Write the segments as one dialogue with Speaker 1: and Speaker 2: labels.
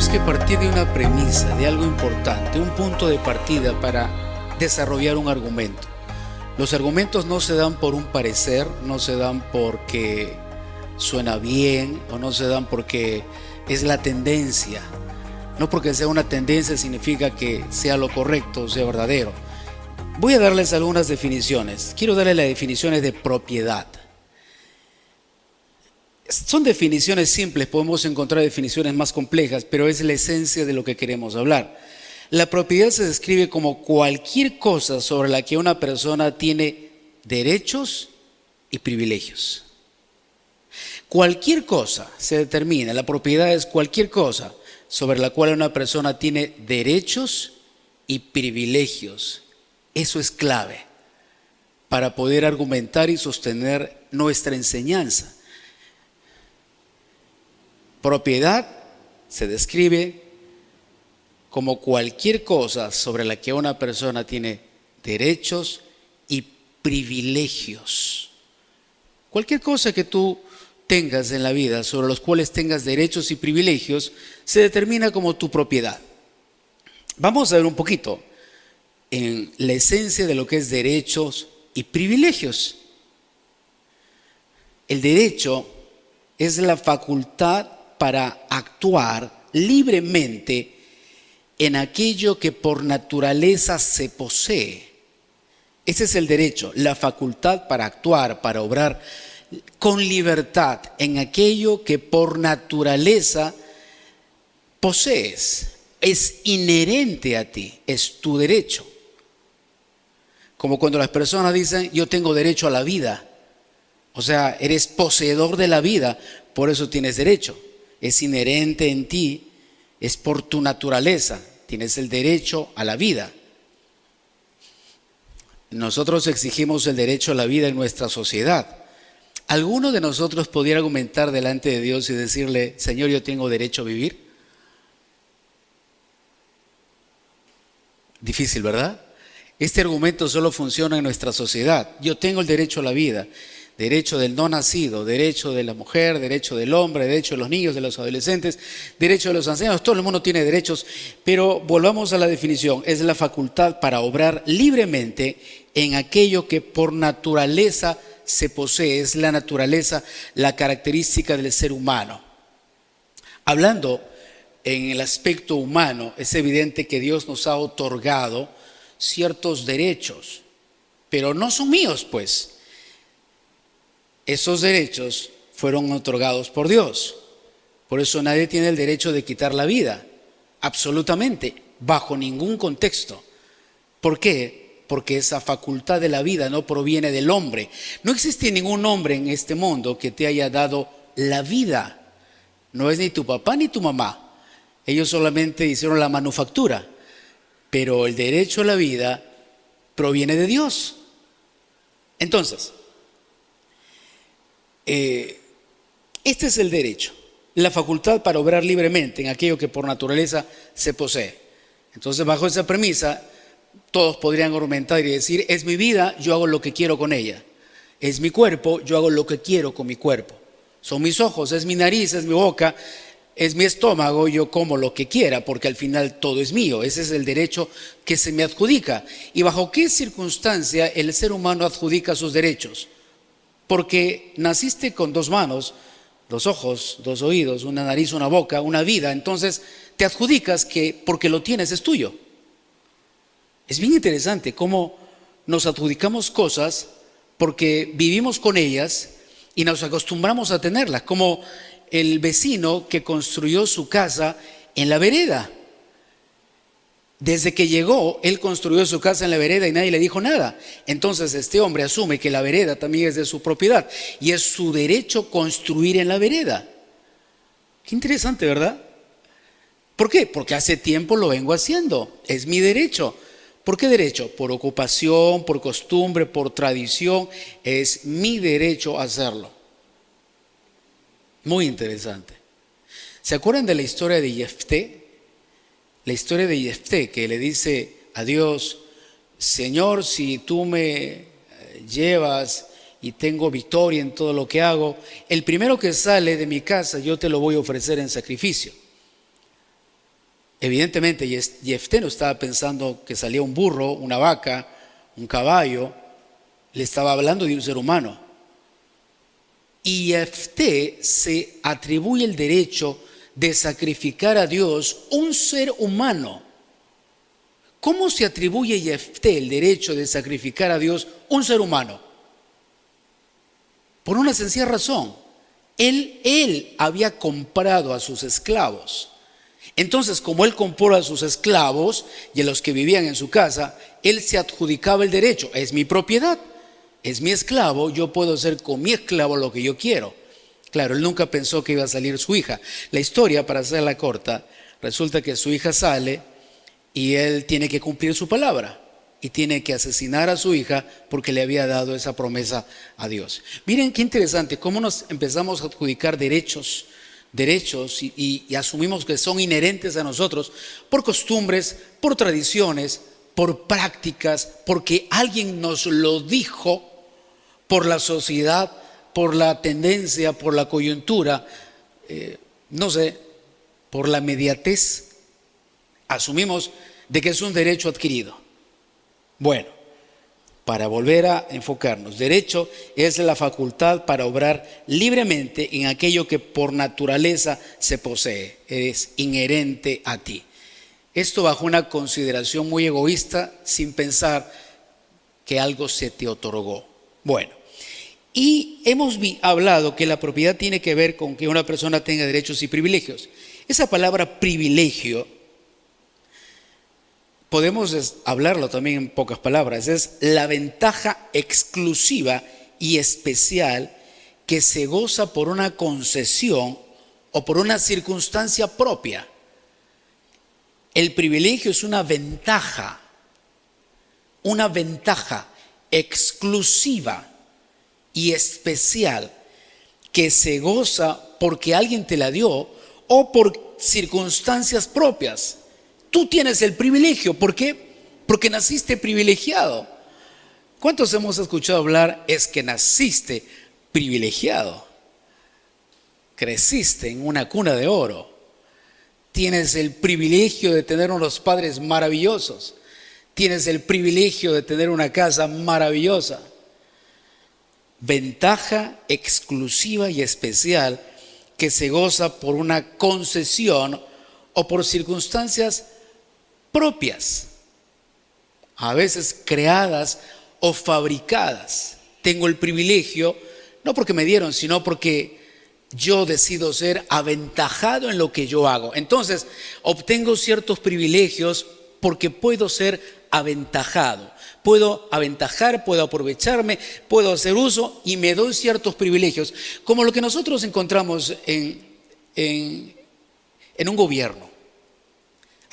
Speaker 1: Tenemos que partir de una premisa, de algo importante, un punto de partida para desarrollar un argumento. Los argumentos no se dan por un parecer, no se dan porque suena bien o no se dan porque es la tendencia. No porque sea una tendencia significa que sea lo correcto o sea verdadero. Voy a darles algunas definiciones. Quiero darles las definiciones de propiedad. Son definiciones simples, podemos encontrar definiciones más complejas, pero es la esencia de lo que queremos hablar. La propiedad se describe como cualquier cosa sobre la que una persona tiene derechos y privilegios. Cualquier cosa se determina, la propiedad es cualquier cosa sobre la cual una persona tiene derechos y privilegios. Eso es clave para poder argumentar y sostener nuestra enseñanza. Propiedad se describe como cualquier cosa sobre la que una persona tiene derechos y privilegios. Cualquier cosa que tú tengas en la vida sobre los cuales tengas derechos y privilegios se determina como tu propiedad. Vamos a ver un poquito en la esencia de lo que es derechos y privilegios. El derecho es la facultad para actuar libremente en aquello que por naturaleza se posee. Ese es el derecho, la facultad para actuar, para obrar con libertad en aquello que por naturaleza posees. Es inherente a ti, es tu derecho. Como cuando las personas dicen, yo tengo derecho a la vida. O sea, eres poseedor de la vida, por eso tienes derecho. Es inherente en ti, es por tu naturaleza, tienes el derecho a la vida. Nosotros exigimos el derecho a la vida en nuestra sociedad. ¿Alguno de nosotros podría argumentar delante de Dios y decirle, Señor, yo tengo derecho a vivir? Difícil, ¿verdad? Este argumento solo funciona en nuestra sociedad. Yo tengo el derecho a la vida. Derecho del no nacido, derecho de la mujer, derecho del hombre, derecho de los niños, de los adolescentes, derecho de los ancianos, todo el mundo tiene derechos, pero volvamos a la definición, es la facultad para obrar libremente en aquello que por naturaleza se posee, es la naturaleza, la característica del ser humano. Hablando en el aspecto humano, es evidente que Dios nos ha otorgado ciertos derechos, pero no son míos, pues. Esos derechos fueron otorgados por Dios. Por eso nadie tiene el derecho de quitar la vida, absolutamente, bajo ningún contexto. ¿Por qué? Porque esa facultad de la vida no proviene del hombre. No existe ningún hombre en este mundo que te haya dado la vida. No es ni tu papá ni tu mamá. Ellos solamente hicieron la manufactura. Pero el derecho a la vida proviene de Dios. Entonces, este es el derecho, la facultad para obrar libremente en aquello que por naturaleza se posee. Entonces, bajo esa premisa, todos podrían argumentar y decir, es mi vida, yo hago lo que quiero con ella. Es mi cuerpo, yo hago lo que quiero con mi cuerpo. Son mis ojos, es mi nariz, es mi boca, es mi estómago, yo como lo que quiera, porque al final todo es mío. Ese es el derecho que se me adjudica. ¿Y bajo qué circunstancia el ser humano adjudica sus derechos? Porque naciste con dos manos, dos ojos, dos oídos, una nariz, una boca, una vida. Entonces te adjudicas que porque lo tienes es tuyo. Es bien interesante cómo nos adjudicamos cosas porque vivimos con ellas y nos acostumbramos a tenerlas. Como el vecino que construyó su casa en la vereda. Desde que llegó, él construyó su casa en la vereda y nadie le dijo nada. Entonces este hombre asume que la vereda también es de su propiedad y es su derecho construir en la vereda. Qué interesante, ¿verdad? ¿Por qué? Porque hace tiempo lo vengo haciendo. Es mi derecho. ¿Por qué derecho? Por ocupación, por costumbre, por tradición. Es mi derecho hacerlo. Muy interesante. ¿Se acuerdan de la historia de Jefté? La historia de Jefté, que le dice a Dios, Señor, si tú me llevas y tengo victoria en todo lo que hago, el primero que sale de mi casa yo te lo voy a ofrecer en sacrificio. Evidentemente, Jefté no estaba pensando que salía un burro, una vaca, un caballo. Le estaba hablando de un ser humano. Y Jefté se atribuye el derecho de sacrificar a Dios un ser humano. ¿Cómo se atribuye Jefté el derecho de sacrificar a Dios un ser humano? Por una sencilla razón. Él había comprado a sus esclavos. Entonces, como él compró a sus esclavos y a los que vivían en su casa, él se adjudicaba el derecho. Es mi propiedad, es mi esclavo, yo puedo hacer con mi esclavo lo que yo quiero. Claro, él nunca pensó que iba a salir su hija. La historia, para hacerla corta, resulta que su hija sale y él tiene que cumplir su palabra y tiene que asesinar a su hija porque le había dado esa promesa a Dios. Miren qué interesante, cómo nos empezamos a adjudicar derechos y asumimos que son inherentes a nosotros por costumbres, por tradiciones, por prácticas, porque alguien nos lo dijo, por la sociedad, por la tendencia, por la coyuntura, no sé, por la inmediatez. Asumimos de que es un derecho adquirido. Bueno, para volver a enfocarnos, derecho es la facultad para obrar libremente en aquello que por naturaleza se posee, es inherente a ti. Esto bajo una consideración muy egoísta, sin pensar que algo se te otorgó. Bueno, y hemos hablado que la propiedad tiene que ver con que una persona tenga derechos y privilegios. Esa palabra privilegio, podemos hablarlo también en pocas palabras, es la ventaja exclusiva y especial que se goza por una concesión o por una circunstancia propia. El privilegio es una ventaja exclusiva y especial que se goza porque alguien te la dio o por circunstancias propias. Tú tienes el privilegio, ¿por qué? Porque naciste privilegiado. ¿Cuántos hemos escuchado hablar es que naciste privilegiado? Creciste en una cuna de oro. Tienes el privilegio de tener unos padres maravillosos. Tienes el privilegio de tener una casa maravillosa. Ventaja exclusiva y especial que se goza por una concesión o por circunstancias propias, a veces creadas o fabricadas. Tengo el privilegio, no porque me dieron, sino porque yo decido ser aventajado en lo que yo hago. Entonces, obtengo ciertos privilegios porque puedo ser aventajado. Puedo aventajar, puedo aprovecharme, puedo hacer uso y me doy ciertos privilegios, como lo que nosotros encontramos en un gobierno.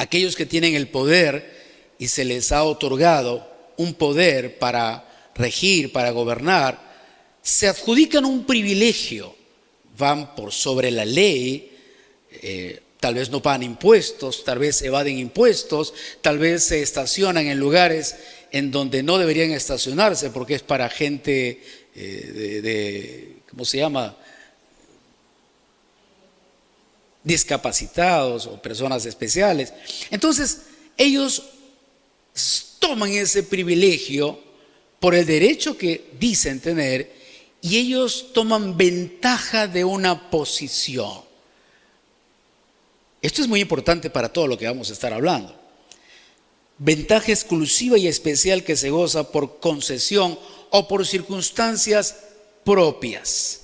Speaker 1: Aquellos que tienen el poder y se les ha otorgado un poder para regir, para gobernar, se adjudican un privilegio, van por sobre la ley, tal vez no pagan impuestos, tal vez evaden impuestos, tal vez se estacionan en lugares en donde no deberían estacionarse porque es para gente ¿cómo se llama? Discapacitados o personas especiales. Entonces, ellos toman ese privilegio por el derecho que dicen tener y ellos toman ventaja de una posición. Esto es muy importante para todo lo que vamos a estar hablando. Ventaja exclusiva y especial que se goza por concesión o por circunstancias propias.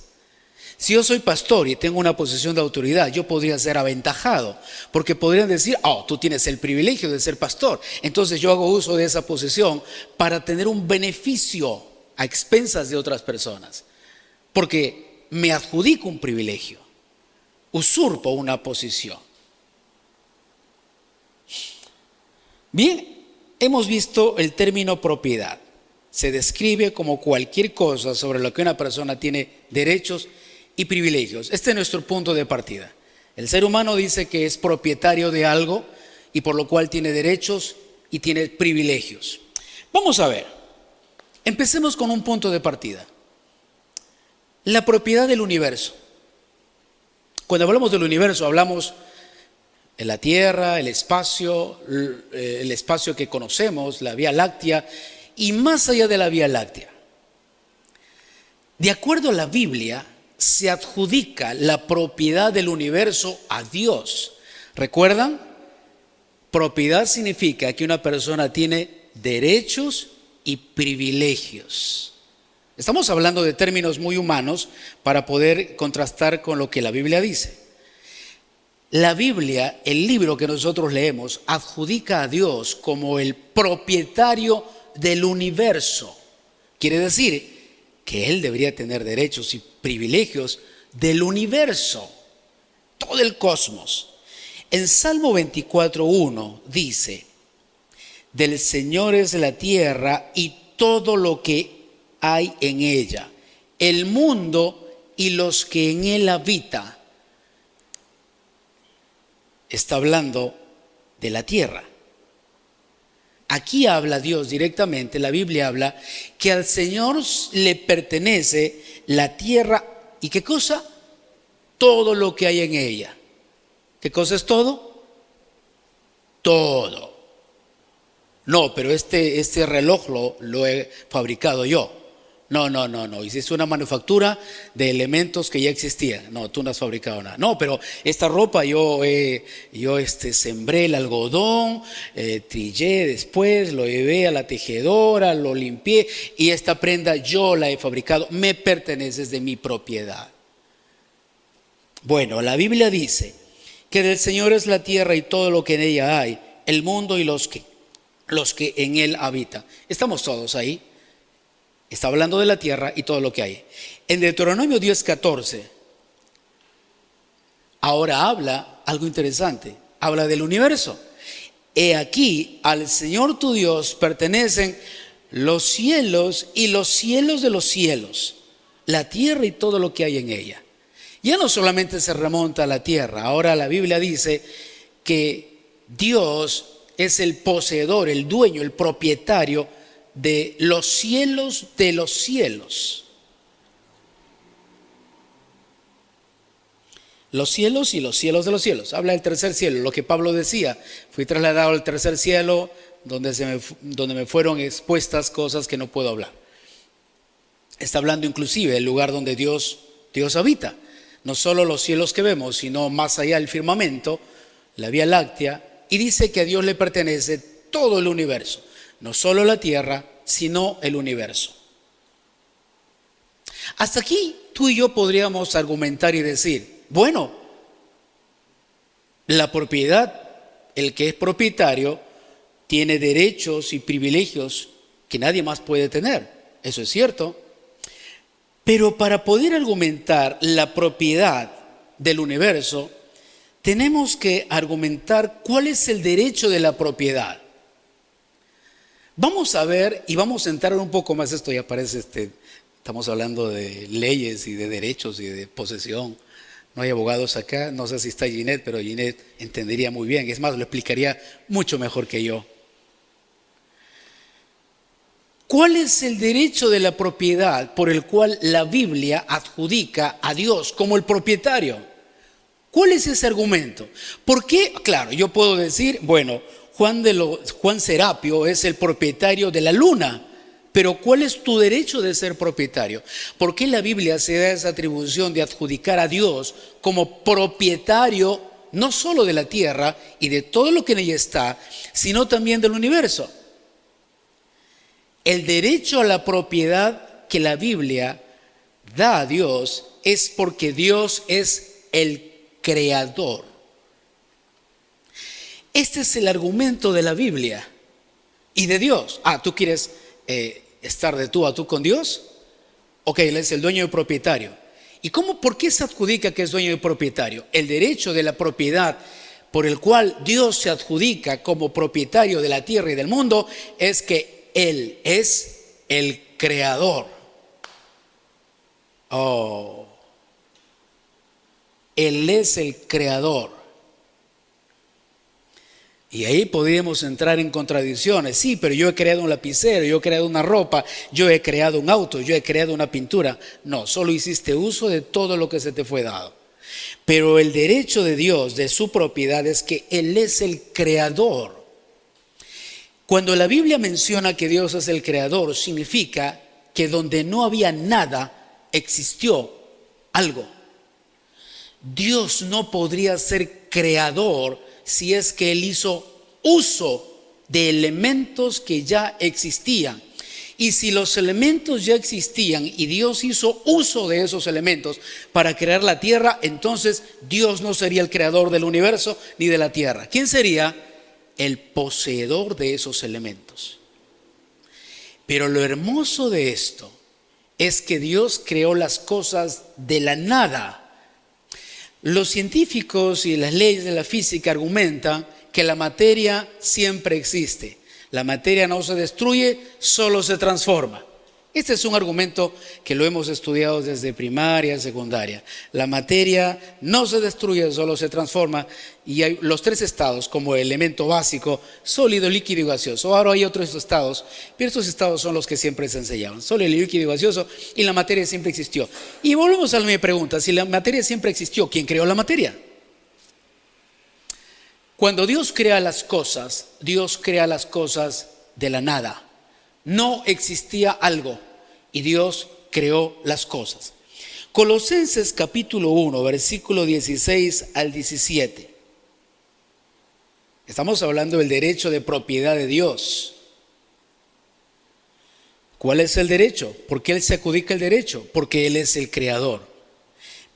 Speaker 1: Si yo soy pastor y tengo una posición de autoridad, yo podría ser aventajado, porque podrían decir, tú tienes el privilegio de ser pastor, entonces yo hago uso de esa posición para tener un beneficio a expensas de otras personas, porque me adjudico un privilegio, usurpo una posición. Bien, hemos visto el término propiedad. Se describe como cualquier cosa sobre lo que una persona tiene derechos y privilegios. Este es nuestro punto de partida. El ser humano dice que es propietario de algo y por lo cual tiene derechos y tiene privilegios. Vamos a ver. Empecemos con un punto de partida. La propiedad del universo. Cuando hablamos del universo hablamos En la Tierra, el espacio que conocemos, la Vía Láctea, y más allá de la Vía Láctea. De acuerdo a la Biblia, se adjudica la propiedad del universo a Dios. ¿Recuerdan? Propiedad significa que una persona tiene derechos y privilegios. Estamos hablando de términos muy humanos para poder contrastar con lo que la Biblia dice. La Biblia, el libro que nosotros leemos, adjudica a Dios como el propietario del universo. Quiere decir que Él debería tener derechos y privilegios del universo, todo el cosmos. En Salmo 24:1 dice: del Señor es la tierra y todo lo que hay en ella, el mundo y los que en él habitan. Está hablando de la tierra. Aquí habla Dios directamente, la Biblia habla que al Señor le pertenece la tierra y ¿qué cosa? Todo lo que hay en ella. ¿Qué cosa es todo? Todo. No, pero este reloj lo he fabricado yo. No. Hiciste una manufactura de elementos que ya existían. No, tú no has fabricado nada. No, pero esta ropa yo sembré el algodón, trillé después, lo llevé a la tejedora, lo limpié y esta prenda yo la he fabricado. Me pertenece, es de mi propiedad. Bueno, la Biblia dice que del Señor es la tierra y todo lo que en ella hay, el mundo y los que en él habitan. Estamos todos ahí. Está hablando de la tierra y todo lo que hay. En Deuteronomio 10:14, ahora habla algo interesante. Habla del universo. He aquí, al Señor tu Dios pertenecen los cielos y los cielos de los cielos, la tierra y todo lo que hay en ella. Ya no solamente se remonta a la tierra, ahora la Biblia dice que Dios es el poseedor, el dueño, el propietario de los cielos de los cielos. Los cielos y los cielos de los cielos. Habla del tercer cielo, lo que Pablo decía. Fui trasladado al tercer cielo donde me fueron expuestas cosas que no puedo hablar. Está hablando inclusive del lugar donde Dios habita. No solo los cielos que vemos, sino más allá del firmamento, la Vía Láctea. Y dice que a Dios le pertenece todo el universo. No solo la tierra, sino el universo. Hasta aquí tú y yo podríamos argumentar y decir, bueno, la propiedad, el que es propietario, tiene derechos y privilegios que nadie más puede tener. Eso es cierto. Pero para poder argumentar la propiedad del universo, tenemos que argumentar cuál es el derecho de la propiedad. Vamos a ver y vamos a entrar un poco más, esto ya parece, estamos hablando de leyes y de derechos y de posesión. No hay abogados acá, no sé si está Ginette, pero Ginette entendería muy bien, es más, lo explicaría mucho mejor que yo. ¿Cuál es el derecho de la propiedad por el cual la Biblia adjudica a Dios como el propietario? ¿Cuál es ese argumento? ¿Por qué? Claro, yo puedo decir, bueno, Juan Serapio es el propietario de la luna, pero ¿cuál es tu derecho de ser propietario? ¿Por qué la Biblia se da esa atribución de adjudicar a Dios como propietario no solo de la tierra y de todo lo que en ella está, sino también del universo? El derecho a la propiedad que la Biblia da a Dios es porque Dios es el creador. Este es el argumento de la Biblia y de Dios. ¿Tú quieres estar de tú a tú con Dios? Ok, Él es el dueño y propietario. ¿Y por qué se adjudica que es dueño y propietario? El derecho de la propiedad por el cual Dios se adjudica como propietario de la tierra y del mundo es que Él es el creador. Él es el creador. Y ahí podríamos entrar en contradicciones. Sí, pero yo he creado un lapicero, yo he creado una ropa, yo he creado un auto, yo he creado una pintura. No, solo hiciste uso de todo lo que se te fue dado. Pero el derecho de Dios, de su propiedad, es que Él es el creador. Cuando la Biblia menciona que Dios es el creador, significa que donde no había nada, existió algo. Dios no podría ser creador si es que Él hizo uso de elementos que ya existían. Y si los elementos ya existían y Dios hizo uso de esos elementos para crear la tierra, entonces Dios no sería el creador del universo ni de la tierra. ¿Quién sería? El poseedor de esos elementos. Pero lo hermoso de esto es que Dios creó las cosas de la nada. Los científicos y las leyes de la física argumentan que la materia siempre existe. La materia no se destruye, solo se transforma. Este es un argumento que lo hemos estudiado desde primaria, secundaria. La materia no se destruye, solo se transforma. Y hay los tres estados como elemento básico: sólido, líquido y gaseoso. Ahora hay otros estados, pero estos estados son los que siempre se enseñaban: sólido, líquido y gaseoso, y la materia siempre existió. Y volvemos a mi pregunta: si la materia siempre existió, ¿quién creó la materia? Cuando Dios crea las cosas de la nada. No existía algo y Dios creó las cosas. Colosenses capítulo 1, versículo 16 al 17. Estamos hablando del derecho de propiedad de Dios. ¿Cuál es el derecho? ¿Por qué Él se adjudica el derecho? Porque Él es el creador.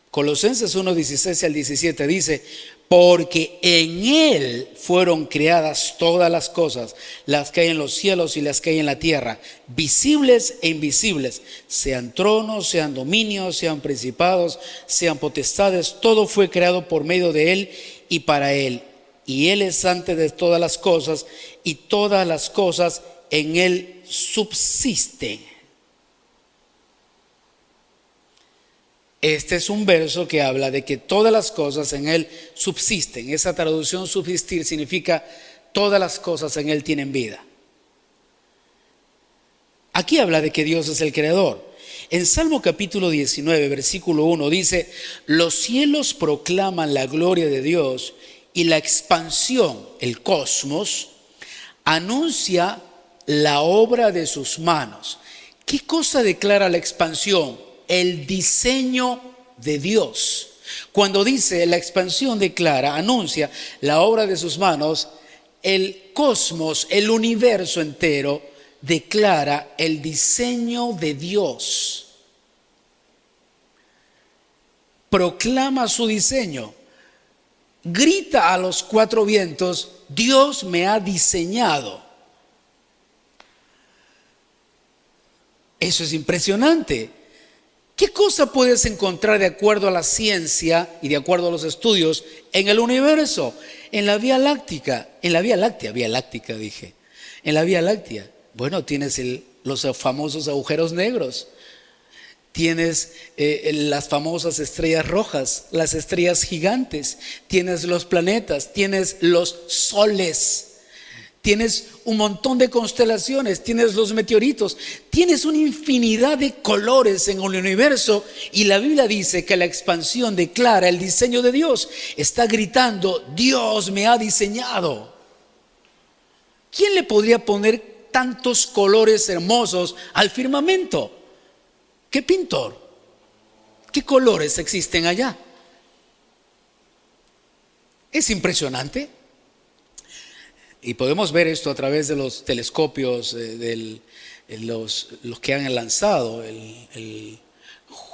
Speaker 1: Colosenses 1, 16 al 17 dice: porque en Él fueron creadas todas las cosas, las que hay en los cielos y las que hay en la tierra, visibles e invisibles, sean tronos, sean dominios, sean principados, sean potestades. Todo fue creado por medio de Él y para Él. Y Él es antes de todas las cosas, y todas las cosas en Él subsisten. Este es un verso que habla de que todas las cosas en Él subsisten. Esa traducción, subsistir, significa todas las cosas en Él tienen vida. Aquí habla de que Dios es el creador. En Salmo capítulo 19, versículo 1 dice: los cielos proclaman la gloria de Dios, y la expansión, el cosmos, anuncia la obra de sus manos. ¿Qué cosa declara la expansión? El diseño de Dios. Cuando dice la expansión declara, anuncia la obra de sus manos, el cosmos, el universo entero, declara el diseño de Dios. Proclama su diseño. Grita a los cuatro vientos: Dios me ha diseñado. Eso es impresionante. ¿Qué cosa puedes encontrar de acuerdo a la ciencia y de acuerdo a los estudios en el universo? En la Vía Láctea, en la Vía Láctea. Bueno, tienes los famosos agujeros negros, tienes las famosas estrellas rojas, las estrellas gigantes, tienes los planetas, tienes los soles. Tienes un montón de constelaciones, tienes los meteoritos, tienes una infinidad de colores en el universo, y la Biblia dice que la expansión declara el diseño de Dios. Está gritando: Dios me ha diseñado. ¿Quién le podría poner tantos colores hermosos al firmamento? ¿Qué pintor? ¿Qué colores existen allá? Es impresionante. Y podemos ver esto a través de los telescopios, los que han lanzado, el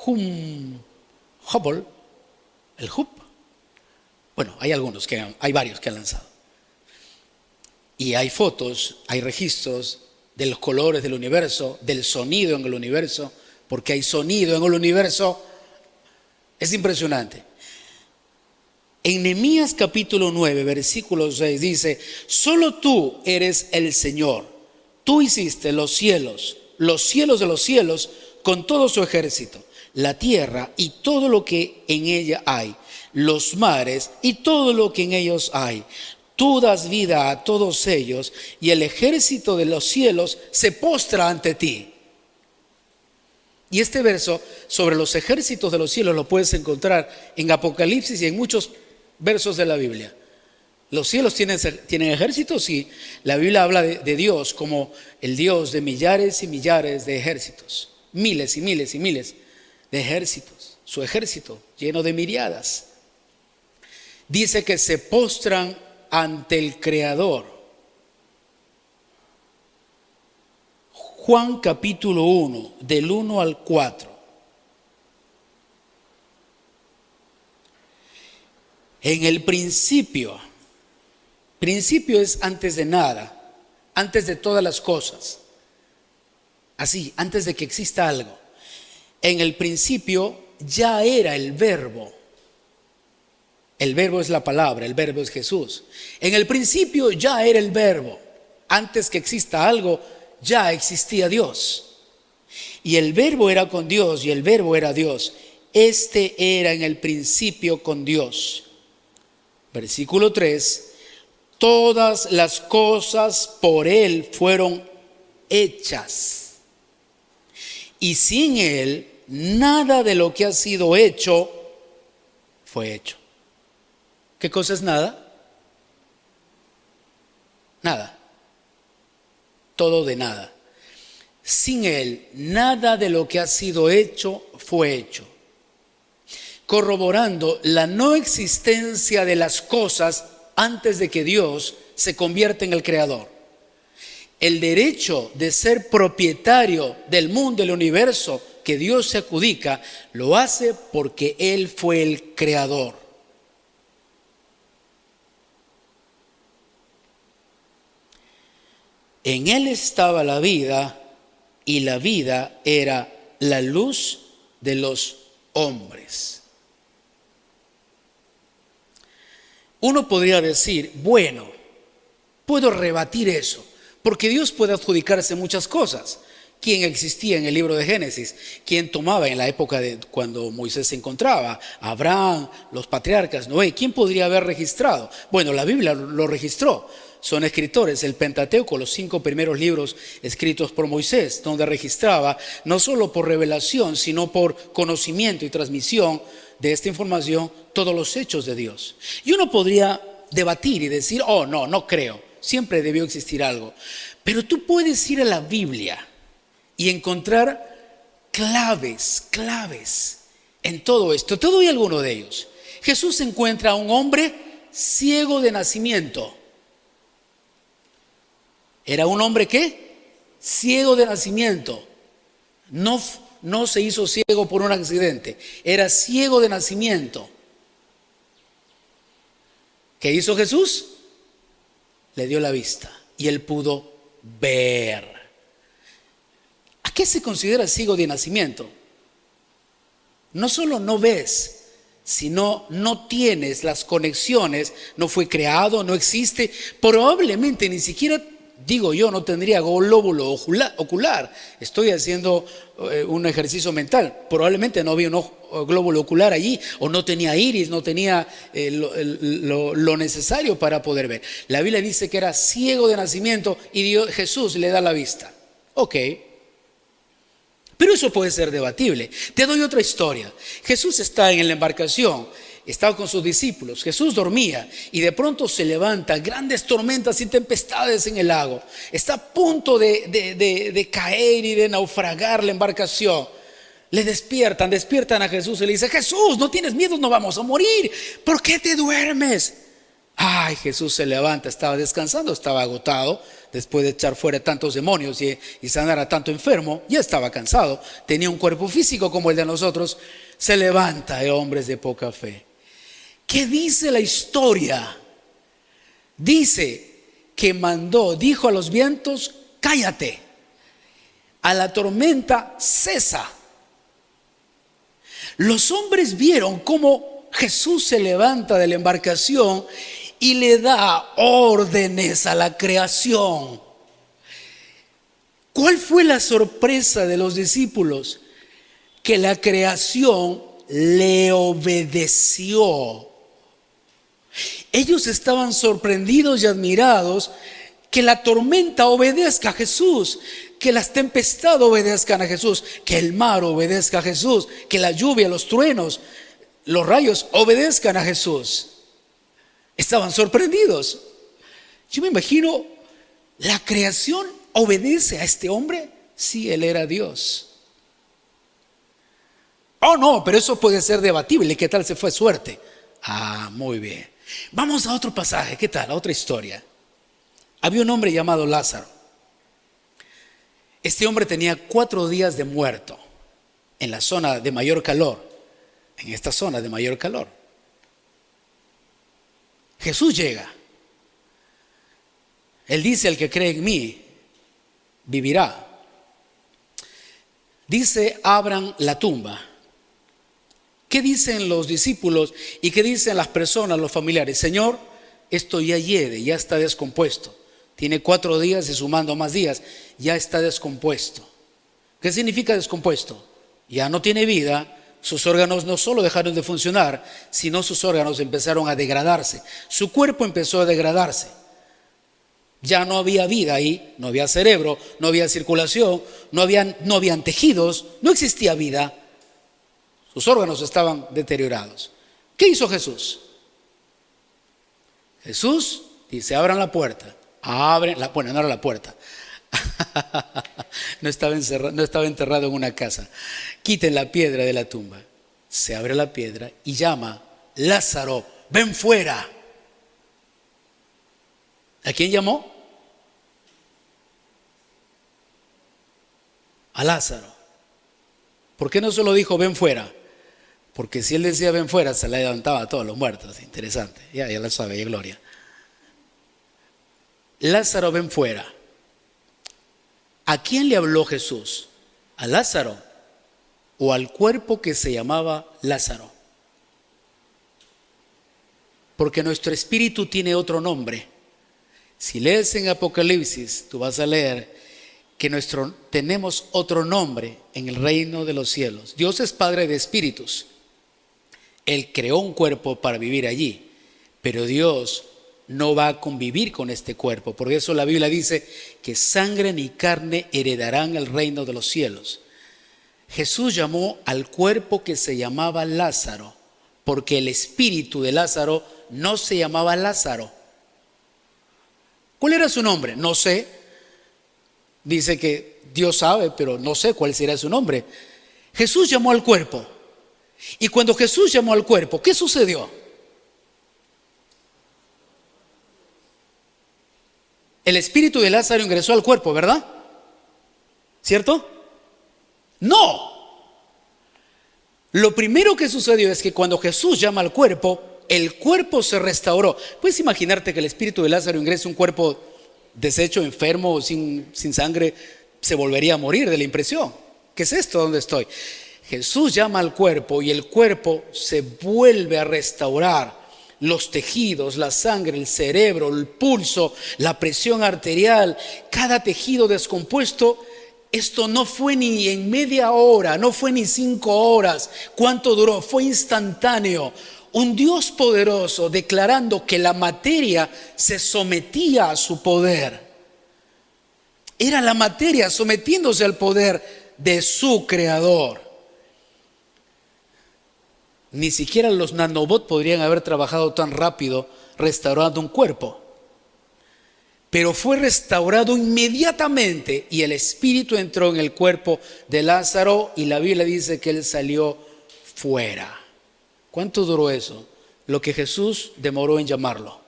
Speaker 1: Hubble, el Hubble. Bueno, hay varios que han lanzado. Y hay fotos, hay registros de los colores del universo, del sonido en el universo, porque hay sonido en el universo. Es impresionante. En Nehemías capítulo 9, versículo 6 dice: solo tú eres el Señor. Tú hiciste los cielos de los cielos con todo su ejército, la tierra y todo lo que en ella hay, los mares y todo lo que en ellos hay. Tú das vida a todos ellos, y el ejército de los cielos se postra ante ti. Y este verso sobre los ejércitos de los cielos lo puedes encontrar en Apocalipsis y en muchos versos de la Biblia. Los cielos tienen ejércitos y la Biblia habla de Dios como el Dios de millares y millares de ejércitos. Miles y miles y miles de ejércitos. Su ejército lleno de miriadas. Dice que se postran ante el Creador. Juan capítulo 1, del 1 al 4. En el principio es antes de nada, antes de todas las cosas. Así, antes de que exista algo. En el principio ya era el verbo. El verbo es la palabra, el verbo es Jesús. En el principio ya era el verbo. Antes que exista algo, ya existía Dios. Y el verbo era con Dios y el verbo era Dios. Este era en el principio con Dios. Versículo 3. Todas las cosas por Él fueron hechas. Y sin Él, nada de lo que ha sido hecho fue hecho. ¿Qué cosa es nada? Nada. Todo de nada. Sin Él, nada de lo que ha sido hecho fue hecho. Corroborando la no existencia de las cosas antes de que Dios se convierta en el creador. El derecho de ser propietario del mundo, del universo que Dios se adjudica, lo hace porque Él fue el creador. En Él estaba la vida y la vida era la luz de los hombres. Uno podría decir, bueno, puedo rebatir eso, porque Dios puede adjudicarse muchas cosas. ¿Quién existía en el libro de Génesis? ¿Quién tomaba en la época de cuando Moisés se encontraba? Abraham, los patriarcas, Noé. ¿Quién podría haber registrado? Bueno, la Biblia lo registró. Son escritores, el Pentateuco, los 5 primeros libros escritos por Moisés, donde registraba no solo por revelación, sino por conocimiento y transmisión de esta información, todos los hechos de Dios. Y uno podría debatir y decir, oh, no creo, siempre debió existir algo. Pero tú puedes ir a la Biblia y encontrar claves en todo esto. Te doy alguno de ellos. Jesús encuentra a un hombre ciego de nacimiento. ¿Era un hombre qué? Ciego de nacimiento. No se hizo ciego por un accidente. Era ciego de nacimiento. ¿Qué hizo Jesús? Le dio la vista y él pudo ver. ¿A qué se considera ciego de nacimiento? No solo no ves, sino no tienes las conexiones, no fue creado, no existe, probablemente ni siquiera, digo yo, no tendría glóbulo ocular. Estoy haciendo un ejercicio mental. Probablemente no había un glóbulo ocular allí, o no tenía iris, no tenía lo necesario para poder ver. La Biblia dice que era ciego de nacimiento y Jesús le da la vista. Ok. Pero eso puede ser debatible. Te doy otra historia. Jesús está en la embarcación, estaba con sus discípulos. Jesús dormía y de pronto se levanta grandes tormentas y tempestades en el lago. Está a punto de caer y de naufragar la embarcación. Le despiertan a Jesús y le dice: Jesús, no tienes miedo, no vamos a morir. ¿Por qué te duermes? Ay, Jesús se levanta, estaba descansando, estaba agotado. Después de echar fuera tantos demonios y sanar a tanto enfermo, ya estaba cansado, tenía un cuerpo físico como el de nosotros. Se levanta, hombres de poca fe. ¿Qué dice la historia? Dice que dijo a los vientos: cállate, a la tormenta cesa. Los hombres vieron cómo Jesús se levanta de la embarcación y le da órdenes a la creación. ¿Cuál fue la sorpresa de los discípulos? Que la creación le obedeció. Ellos estaban sorprendidos y admirados que la tormenta obedezca a Jesús, que las tempestades obedezcan a Jesús, que el mar obedezca a Jesús, que la lluvia, los truenos, los rayos obedezcan a Jesús. Estaban sorprendidos. Yo me imagino, ¿la creación obedece a este hombre? Sí, él era Dios. Oh, no, pero eso puede ser debatible. ¿Qué tal se fue suerte? Ah, muy bien. Vamos a otro pasaje. ¿Qué tal? A otra historia. Había un hombre llamado Lázaro. Este hombre tenía 4 días de muerto en la zona de mayor calor. En esta zona de mayor calor. Jesús llega. Él dice: el que cree en mí vivirá. Dice: abran la tumba. ¿Qué dicen los discípulos y qué dicen las personas, los familiares? Señor, esto ya hiede, ya está descompuesto. Tiene 4 días y sumando más días, ya está descompuesto. ¿Qué significa descompuesto? Ya no tiene vida. Sus órganos no solo dejaron de funcionar, sino sus órganos empezaron a degradarse. Su cuerpo empezó a degradarse. Ya no había vida ahí, no había cerebro, no había circulación, no habían tejidos, no existía vida. Sus órganos estaban deteriorados. ¿Qué hizo Jesús? Jesús dice: abran la puerta. Bueno, no era la puerta. No estaba enterrado en una casa. Quiten la piedra de la tumba. Se abre la piedra y llama: Lázaro, ven fuera. ¿A quién llamó? A Lázaro. ¿Por qué no solo dijo ven fuera? Porque si él decía ven fuera, se le levantaba a todos los muertos. Interesante. Ya lo sabe, ya gloria. Lázaro, ven fuera. ¿A quién le habló Jesús? ¿A Lázaro o al cuerpo que se llamaba Lázaro? Porque nuestro espíritu tiene otro nombre. Si lees en Apocalipsis, tú vas a leer que tenemos otro nombre en el reino de los cielos. Dios es Padre de espíritus. Él creó un cuerpo para vivir allí, pero Dios no va a convivir con este cuerpo. Por eso la Biblia dice que sangre ni carne heredarán el reino de los cielos. Jesús llamó al cuerpo que se llamaba Lázaro, porque el espíritu de Lázaro no se llamaba Lázaro. ¿Cuál era su nombre? No sé. Dice que Dios sabe, pero no sé cuál será su nombre. Jesús llamó al cuerpo. Y cuando Jesús llamó al cuerpo, ¿qué sucedió? El espíritu de Lázaro ingresó al cuerpo, ¿verdad? ¿Cierto? No. Lo primero que sucedió es que cuando Jesús llama al cuerpo, el cuerpo se restauró. Puedes imaginarte que el espíritu de Lázaro ingrese a un cuerpo deshecho, enfermo, sin sangre, se volvería a morir de la impresión. ¿Qué es esto? ¿Dónde estoy? Jesús llama al cuerpo y el cuerpo se vuelve a restaurar. Los tejidos, la sangre, el cerebro, el pulso, la presión arterial, cada tejido descompuesto. Esto no fue ni en media hora, no fue ni 5 horas. ¿Cuánto duró? Fue instantáneo. Un Dios poderoso declarando que la materia se sometía a su poder. Era la materia sometiéndose al poder de su creador. Ni siquiera los nanobots podrían haber trabajado tan rápido restaurando un cuerpo. Pero fue restaurado inmediatamente y el espíritu entró en el cuerpo de Lázaro y la Biblia dice que él salió fuera. ¿Cuánto duró eso? Lo que Jesús demoró en llamarlo.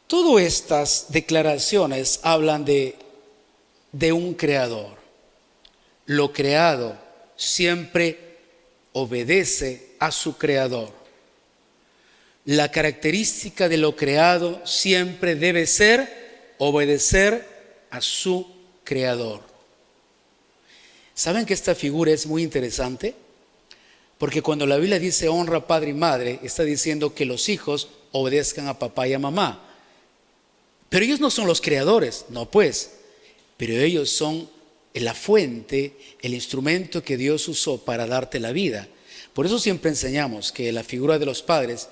Speaker 1: Todas estas declaraciones hablan de un creador. Lo creado siempre obedece a su creador. La característica de lo creado siempre debe ser obedecer a su creador. ¿Saben que esta figura es muy interesante? Porque cuando la Biblia dice honra a padre y madre, está diciendo que los hijos obedezcan a papá y a mamá. Pero ellos no son los creadores, no pues, pero ellos son la fuente, el instrumento que Dios usó para darte la vida. Por eso siempre enseñamos que la figura de los padres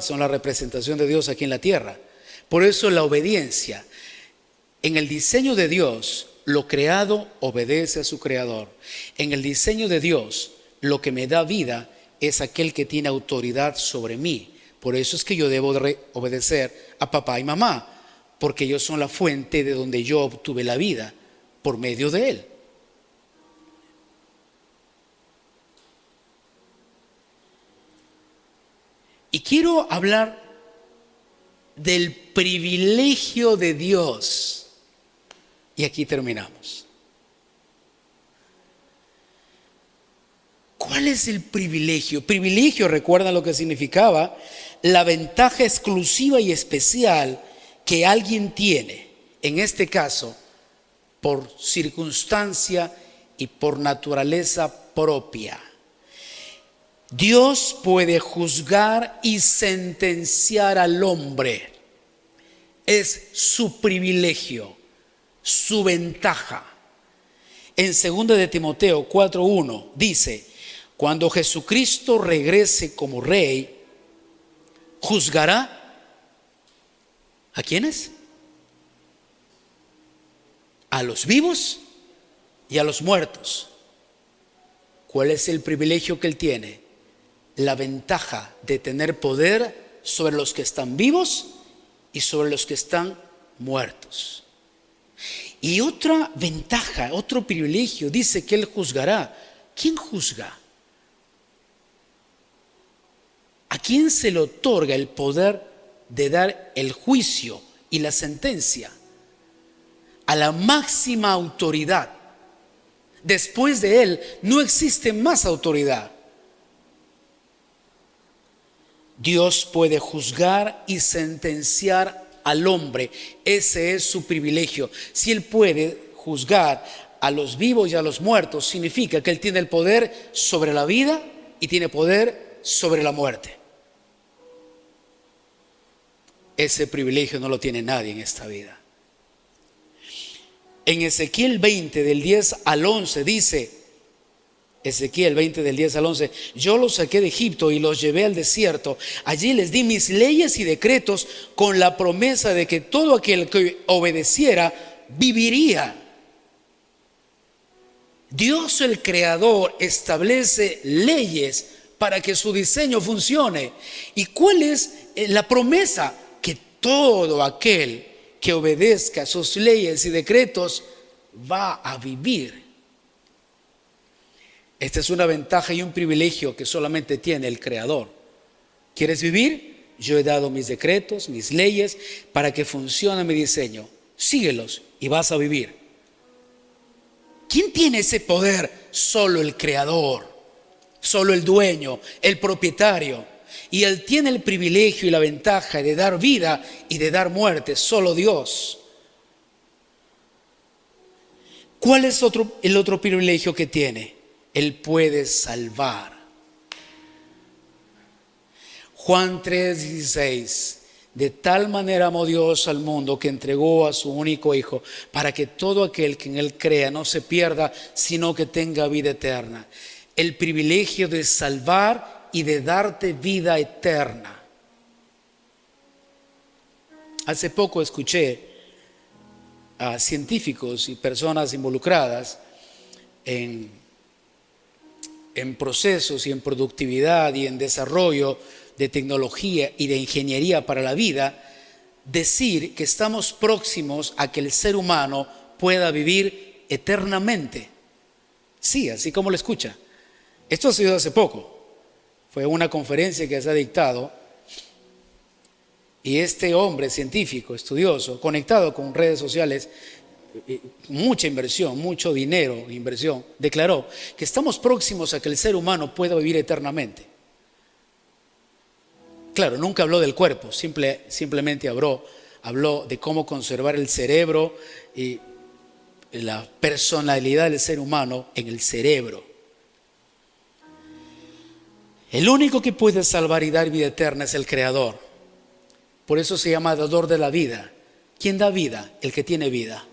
Speaker 1: son la representación de Dios aquí en la tierra. Por eso la obediencia. En el diseño de Dios, lo creado obedece a su creador. En el diseño de Dios, lo que me da vida es aquel que tiene autoridad sobre mí. Por eso es que yo debo obedecer a papá y mamá, porque ellos son la fuente de donde yo obtuve la vida, por medio de él. Y quiero hablar del privilegio de Dios. Y aquí terminamos. ¿Cuál es el privilegio? Privilegio, recuerdan lo que significaba, la ventaja exclusiva y especial que alguien tiene, en este caso, por circunstancia y por naturaleza propia. Dios puede juzgar y sentenciar al hombre. Es su privilegio, su ventaja. En 2 de Timoteo 4:1 dice: cuando Jesucristo regrese como rey, juzgará ¿a quiénes? A los vivos y a los muertos. ¿Cuál es el privilegio que él tiene? La ventaja de tener poder sobre los que están vivos y sobre los que están muertos. Y otra ventaja, otro privilegio, dice que él juzgará. ¿Quién juzga? ¿A quién se le otorga el poder de dar el juicio y la sentencia? A la máxima autoridad. Después de él no existe más autoridad. Dios puede juzgar y sentenciar al hombre. Ese es su privilegio. Si él puede juzgar a los vivos y a los muertos, significa que él tiene el poder sobre la vida y tiene poder sobre la muerte. Ese privilegio no lo tiene nadie en esta vida. En Ezequiel 20 del 10 al 11 dice, Ezequiel 20 del 10 al 11, yo los saqué de Egipto y los llevé al desierto. Allí les di mis leyes y decretos con la promesa de que todo aquel que obedeciera viviría. Dios el Creador establece leyes para que su diseño funcione. ¿Y cuál es la promesa? Que todo aquel que obedezca a sus leyes y decretos va a vivir. Esta es una ventaja y un privilegio que solamente tiene el Creador. ¿Quieres vivir? Yo he dado mis decretos, mis leyes, para que funcione mi diseño. Síguelos y vas a vivir. ¿Quién tiene ese poder? Solo el Creador, solo el dueño, el propietario. Y Él tiene el privilegio y la ventaja de dar vida y de dar muerte, solo Dios. ¿Cuál es el otro privilegio que tiene? Él puede salvar. Juan 3:16, de tal manera amó Dios al mundo que entregó a su único Hijo para que todo aquel que en Él crea no se pierda, sino que tenga vida eterna. El privilegio de salvar y de darte vida eterna. Hace poco escuché a científicos y personas involucradas en procesos y en productividad y en desarrollo de tecnología y de ingeniería para la vida, decir que estamos próximos a que el ser humano pueda vivir eternamente. Sí, así como lo escucha. Esto ha sido hace poco. Fue una conferencia que se ha dictado y este hombre científico, estudioso, conectado con redes sociales, mucha inversión, mucho dinero, inversión, declaró que estamos próximos a que el ser humano pueda vivir eternamente. Claro, nunca habló del cuerpo, simplemente habló de cómo conservar el cerebro y la personalidad del ser humano en el cerebro. El único que puede salvar y dar vida eterna es el Creador. Por eso se llama dador de la vida. ¿Quién da vida? El que tiene vida.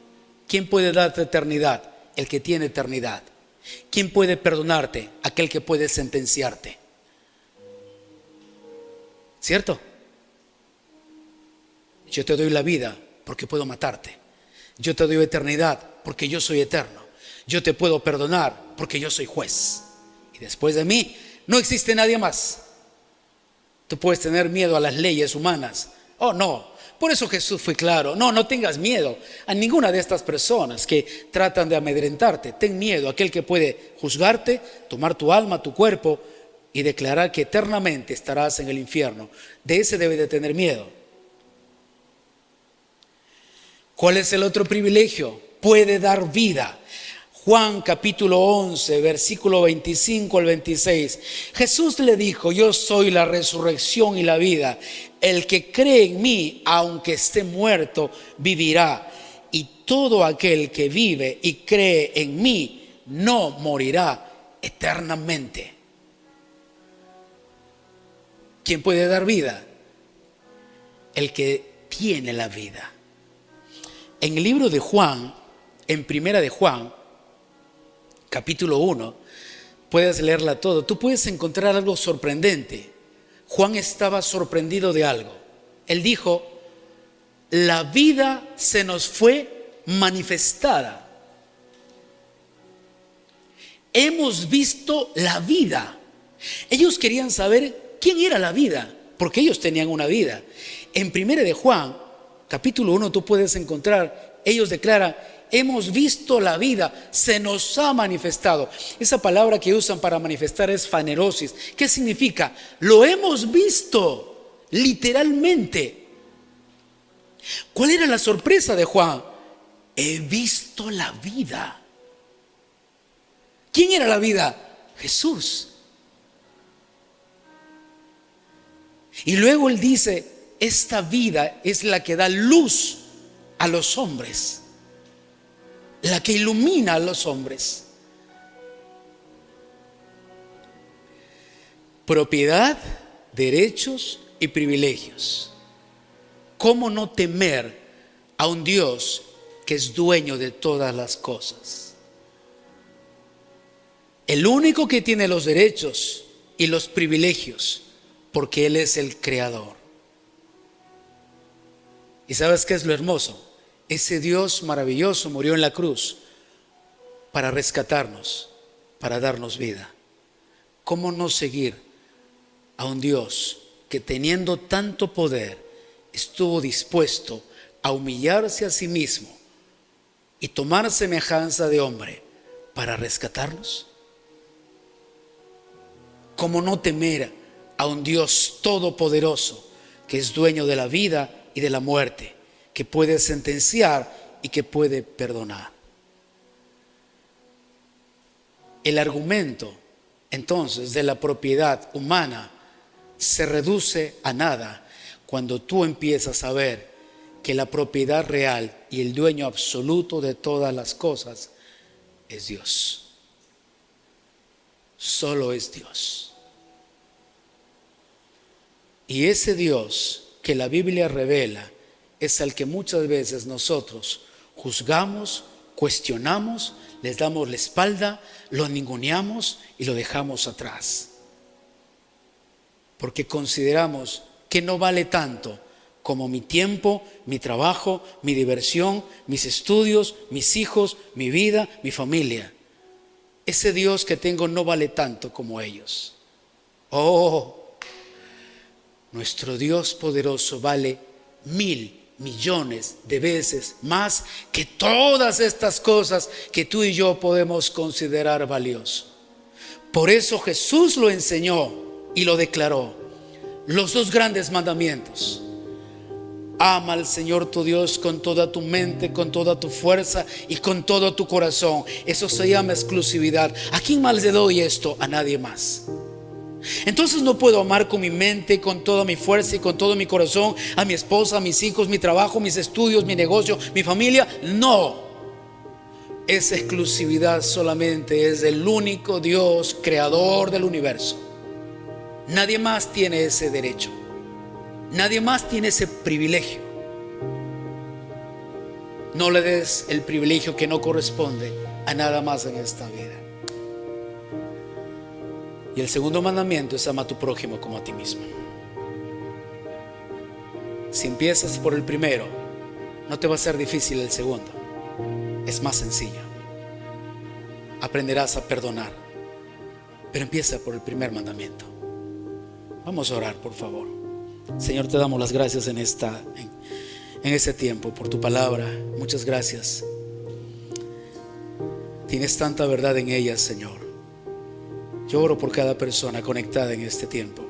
Speaker 1: ¿Quién puede darte eternidad? El que tiene eternidad. ¿Quién puede perdonarte? Aquel que puede sentenciarte. ¿cierto? Yo te doy la vida porque puedo matarte. Yo te doy eternidad porque yo soy eterno. Yo te puedo perdonar porque yo soy juez. Y después de mí no existe nadie más. Tú puedes tener miedo a las leyes humanas. Oh, no. Por eso Jesús fue claro. No, no tengas miedo a ninguna de estas personas que tratan de amedrentarte. Ten miedo a aquel que puede juzgarte, tomar tu alma, tu cuerpo y declarar que eternamente estarás en el infierno. De ese debes de tener miedo. ¿Cuál es el otro privilegio? Puede dar vida. Juan capítulo 11, versículo 25 al 26. Jesús le dijo: yo soy la resurrección y la vida. El que cree en mí, aunque esté muerto, vivirá. Y todo aquel que vive y cree en mí, no morirá eternamente. ¿Quién puede dar vida? El que tiene la vida. En el libro de Juan, en primera de Juan, capítulo 1, puedes leerla todo. Tú puedes encontrar algo sorprendente. Juan estaba sorprendido de algo. Él dijo: la vida se nos fue manifestada. Hemos visto la vida. Ellos querían saber quién era la vida, porque ellos tenían una vida. En primera de Juan, capítulo 1, tú puedes encontrar, ellos declaran: hemos visto la vida, se nos ha manifestado. Esa palabra que usan para manifestar es fanerosis. ¿Qué significa? Lo hemos visto, literalmente. ¿Cuál era la sorpresa de Juan? He visto la vida. ¿Quién era la vida? Jesús. Y luego él dice: esta vida es la que da luz a los hombres, la que ilumina a los hombres. Propiedad, derechos y privilegios. ¿Cómo no temer a un Dios que es dueño de todas las cosas? El único que tiene los derechos y los privilegios, porque Él es el creador. ¿Y sabes qué es lo hermoso? Ese Dios maravilloso murió en la cruz para rescatarnos, para darnos vida. ¿Cómo no seguir a un Dios que, teniendo tanto poder, estuvo dispuesto a humillarse a sí mismo y tomar semejanza de hombre para rescatarnos? ¿Cómo no temer a un Dios todopoderoso que es dueño de la vida y de la muerte, que puede sentenciar y que puede perdonar? El argumento entonces de la propiedad humana se reduce a nada cuando tú empiezas a ver que la propiedad real y el dueño absoluto de todas las cosas es Dios. Solo es Dios. Y ese Dios que la Biblia revela es al que muchas veces nosotros juzgamos, cuestionamos, les damos la espalda, lo ninguneamos y lo dejamos atrás. Porque consideramos que no vale tanto como mi tiempo, mi trabajo, mi diversión, mis estudios, mis hijos, mi vida, mi familia. Ese Dios que tengo no vale tanto como ellos. Oh, nuestro Dios poderoso vale 1,000 millones de veces más que todas estas cosas que tú y yo podemos considerar valioso. Por eso Jesús lo enseñó y lo declaró. Los 2 grandes mandamientos: ama al Señor tu Dios con toda tu mente, con toda tu fuerza y con todo tu corazón. Eso se llama exclusividad. ¿A quién más le doy esto? A nadie más. Entonces no puedo amar con mi mente, con toda mi fuerza y con todo mi corazón a mi esposa, a mis hijos, mi trabajo, mis estudios, mi negocio, mi familia. No. Esa exclusividad solamente es del único Dios creador del universo. Nadie más tiene ese derecho. Nadie más tiene ese privilegio. No le des el privilegio que no corresponde a nada más en esta vida. Y el segundo mandamiento es: ama a tu prójimo como a ti mismo. Si empiezas por el primero, no te va a ser difícil el segundo. Es más sencillo. Aprenderás a perdonar. Pero empieza por el primer mandamiento. Vamos a orar, por favor. Señor, te damos las gracias en este tiempo por tu palabra. Muchas gracias. Tienes tanta verdad en ella, Señor. Yo oro por cada persona conectada en este tiempo,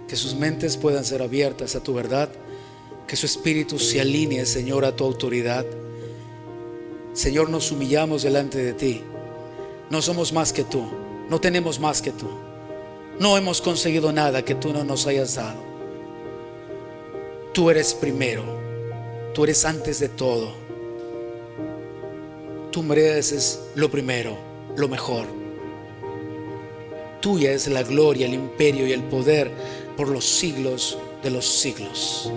Speaker 1: que sus mentes puedan ser abiertas a tu verdad, que su espíritu se alinee, Señor, a tu autoridad. Señor, nos humillamos delante de ti. No somos más que tú, no tenemos más que tú, no hemos conseguido nada que tú no nos hayas dado. Tú eres primero, tú eres antes de todo. Tú mereces lo primero, lo mejor. Tuya es la gloria, el imperio y el poder por los siglos de los siglos.